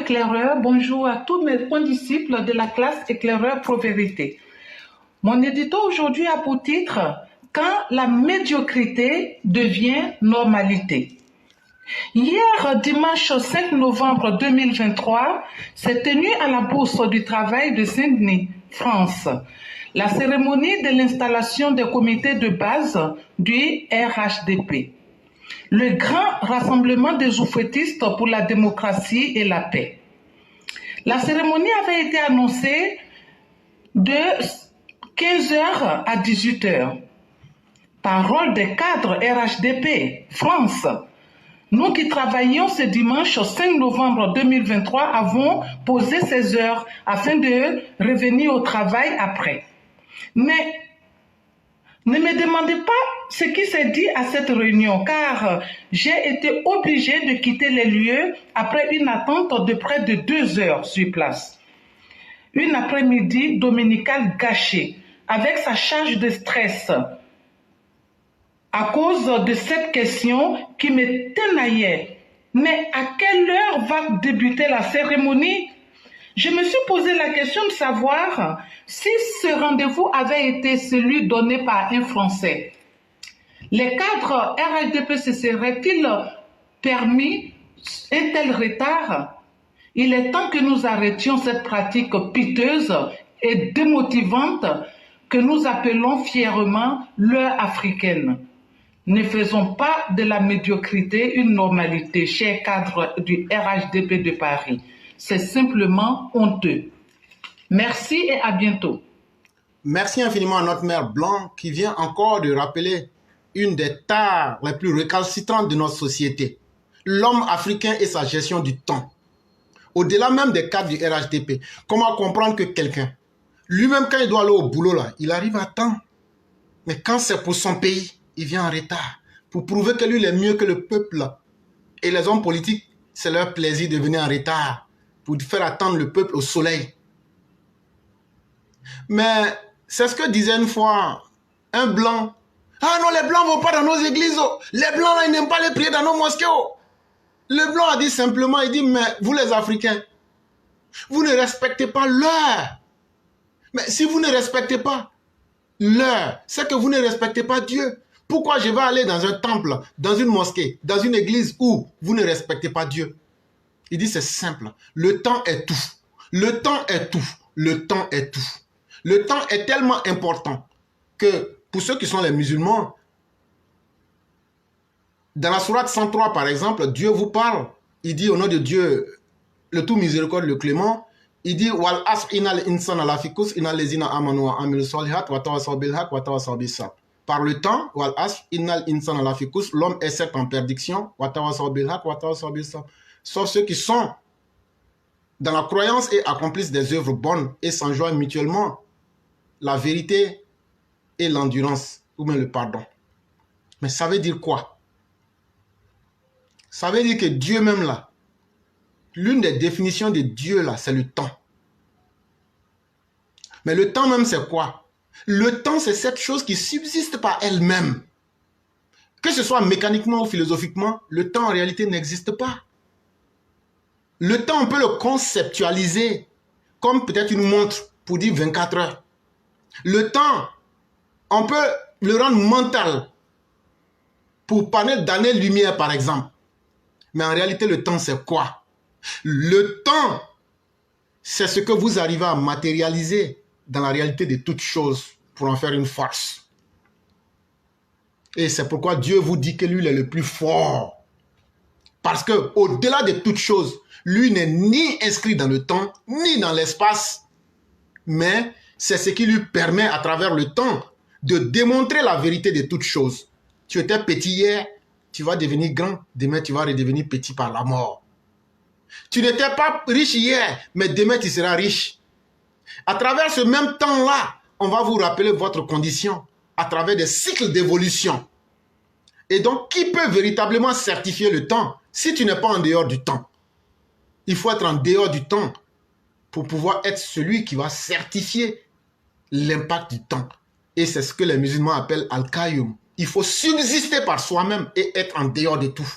éclaireurs, bonjour à tous mes condisciples de la classe éclaireur pro-vérité. Mon édito aujourd'hui a pour titre « Quand la médiocrité devient normalité ». Hier, dimanche 5 novembre 2023, s'est tenue à la Bourse du Travail de Saint-Denis, France, la cérémonie de l'installation des comités de base du RHDP. Le grand rassemblement des oufettistes pour la démocratie et la paix. La cérémonie avait été annoncée de 15h à 18h. Parole des cadres RHDP, France. Nous qui travaillions ce dimanche 5 novembre 2023 avons posé 16 heures afin de revenir au travail après. Mais ne me demandez pas ce qui s'est dit à cette réunion, car j'ai été obligée de quitter les lieux après une attente de près de 2 heures sur place. Une après-midi dominicale gâchée, avec sa charge de stress, à cause de cette question qui me tenaillait. Mais à quelle heure va débuter la cérémonie? Je me suis posé la question de savoir si ce rendez-vous avait été celui donné par un Français. Les cadres RHDP se seraient-ils permis un tel retard? Il est temps que nous arrêtions cette pratique piteuse et démotivante que nous appelons fièrement l'heure africaine. Ne faisons pas de la médiocrité une normalité, chers cadres du RHDP de Paris. C'est simplement honteux. Merci et à bientôt. Merci infiniment à notre mère Blanc qui vient encore de rappeler une des tares les plus récalcitrantes de notre société. L'homme africain et sa gestion du temps. Au-delà même des cadres du RHDP, comment comprendre que quelqu'un, lui-même quand il doit aller au boulot, là, il arrive à temps. Mais quand c'est pour son pays, il vient en retard. Pour prouver que lui, il est mieux que le peuple. Et les hommes politiques, c'est leur plaisir de venir en retard. Pour faire attendre le peuple au soleil. Mais c'est ce que disait une fois un blanc. Ah non, les blancs ne vont pas dans nos églises. Les blancs, là, ils n'aiment pas les prier dans nos mosquées. Le blanc a dit simplement, il dit, mais vous les Africains, vous ne respectez pas l'heure. Mais si vous ne respectez pas l'heure, c'est que vous ne respectez pas Dieu. Pourquoi je vais aller dans un temple, dans une mosquée, dans une église où vous ne respectez pas Dieu? Il dit c'est simple, le temps est tout. Le temps est tout. Le temps est tout. Le temps est tellement important que pour ceux qui sont les musulmans, dans la sourate 103 par exemple, Dieu vous parle. Il dit au nom de Dieu, le tout miséricordieux, le clément, il dit wal as inal insana lafikus inal lezina amanu wa amilu solihat wa tawasaw bil haq wa tawasaw bis sabr. Par le temps, wal as inal insana lafikus, l'homme est certes en perdition, wa tawasaw bil haq wa tawasaw bis sabr. Sauf ceux qui sont dans la croyance et accomplissent des œuvres bonnes et s'enjoignent mutuellement la vérité et l'endurance, ou même le pardon. Mais ça veut dire quoi? Ça veut dire que Dieu même là, l'une des définitions de Dieu là, c'est le temps. Mais le temps même c'est quoi? Le temps c'est cette chose qui subsiste par elle-même. Que ce soit mécaniquement ou philosophiquement, le temps en réalité n'existe pas. Le temps, on peut le conceptualiser comme peut-être une montre pour dire 24 heures. Le temps, on peut le rendre mental pour parler d'années-lumière, par exemple. Mais en réalité, le temps, c'est quoi? Le temps, c'est ce que vous arrivez à matérialiser dans la réalité de toutes choses pour en faire une force. Et c'est pourquoi Dieu vous dit que lui, il est le plus fort. Parce qu'au-delà de toutes choses, lui n'est ni inscrit dans le temps, ni dans l'espace, mais c'est ce qui lui permet à travers le temps de démontrer la vérité de toutes choses. Tu étais petit hier, tu vas devenir grand, demain tu vas redevenir petit par la mort. Tu n'étais pas riche hier, mais demain tu seras riche. À travers ce même temps-là, on va vous rappeler votre condition à travers des cycles d'évolution. Et donc, qui peut véritablement certifier le temps si tu n'es pas en dehors du temps? Il faut être en dehors du temps pour pouvoir être celui qui va certifier l'impact du temps. Et c'est ce que les musulmans appellent Al-Qayyum. Il faut subsister par soi-même et être en dehors de tout.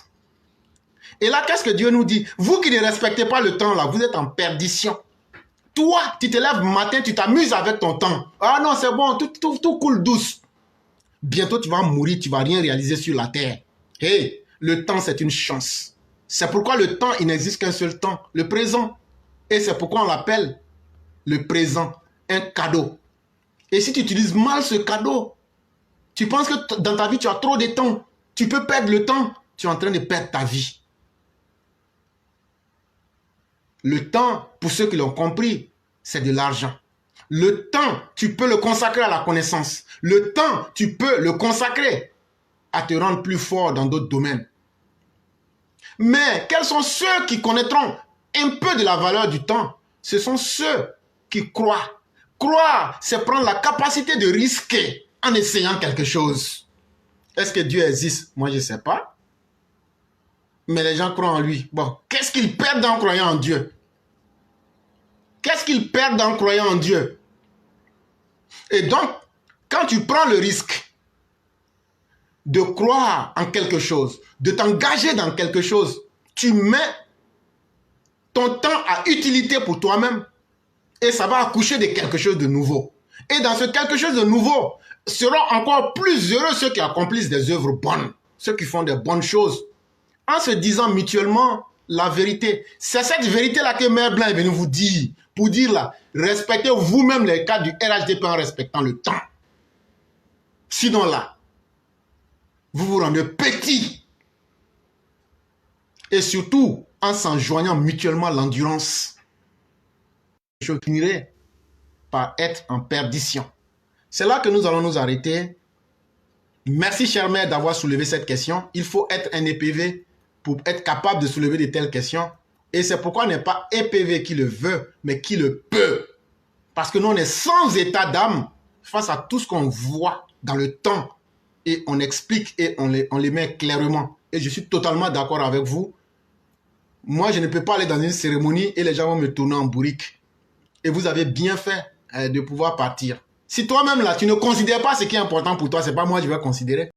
Et là, qu'est-ce que Dieu nous dit? Vous qui ne respectez pas le temps, là, vous êtes en perdition. Toi, tu te lèves le matin, tu t'amuses avec ton temps. Ah non, c'est bon, tout coule douce. Bientôt, tu vas mourir, tu ne vas rien réaliser sur la terre. Hey, le temps, c'est une chance. C'est pourquoi le temps, il n'existe qu'un seul temps, le présent. Et c'est pourquoi on l'appelle le présent, un cadeau. Et si tu utilises mal ce cadeau, tu penses que dans ta vie, tu as trop de temps. Tu peux perdre le temps. Tu es en train de perdre ta vie. Le temps, pour ceux qui l'ont compris, c'est de l'argent. Le temps, tu peux le consacrer à la connaissance. Le temps, tu peux le consacrer à te rendre plus fort dans d'autres domaines. Mais quels sont ceux qui connaîtront un peu de la valeur du temps? Ce sont ceux qui croient. Croire, c'est prendre la capacité de risquer en essayant quelque chose. Est-ce que Dieu existe? Moi, je ne sais pas. Mais les gens croient en lui. Bon, qu'est-ce qu'ils perdent en croyant en Dieu? Qu'est-ce qu'ils perdent en croyant en Dieu? Et donc, quand tu prends le risque de croire en quelque chose, de t'engager dans quelque chose, tu mets ton temps à utilité pour toi-même et ça va accoucher de quelque chose de nouveau. Et dans ce quelque chose de nouveau, seront encore plus heureux ceux qui accomplissent des œuvres bonnes, ceux qui font des bonnes choses, en se disant mutuellement la vérité. C'est cette vérité-là que Mère Blanc est venue vous dire, pour dire là, respectez vous-même les cadres du RHDP en respectant le temps. Sinon là, vous vous rendez petit. Et surtout, en s'enjoignant mutuellement l'endurance, je finirai par être en perdition. C'est là que nous allons nous arrêter. Merci, chère mère, d'avoir soulevé cette question. Il faut être un EPV pour être capable de soulever de telles questions. Et c'est pourquoi on n'est pas EPV qui le veut, mais qui le peut. Parce que nous, on est sans état d'âme face à tout ce qu'on voit dans le temps. Et on explique et on les met clairement. Et je suis totalement d'accord avec vous. Moi, je ne peux pas aller dans une cérémonie et les gens vont me tourner en bourrique. Et vous avez bien fait de pouvoir partir. Si toi-même, là, tu ne considères pas ce qui est important pour toi, c'est pas moi que je vais considérer.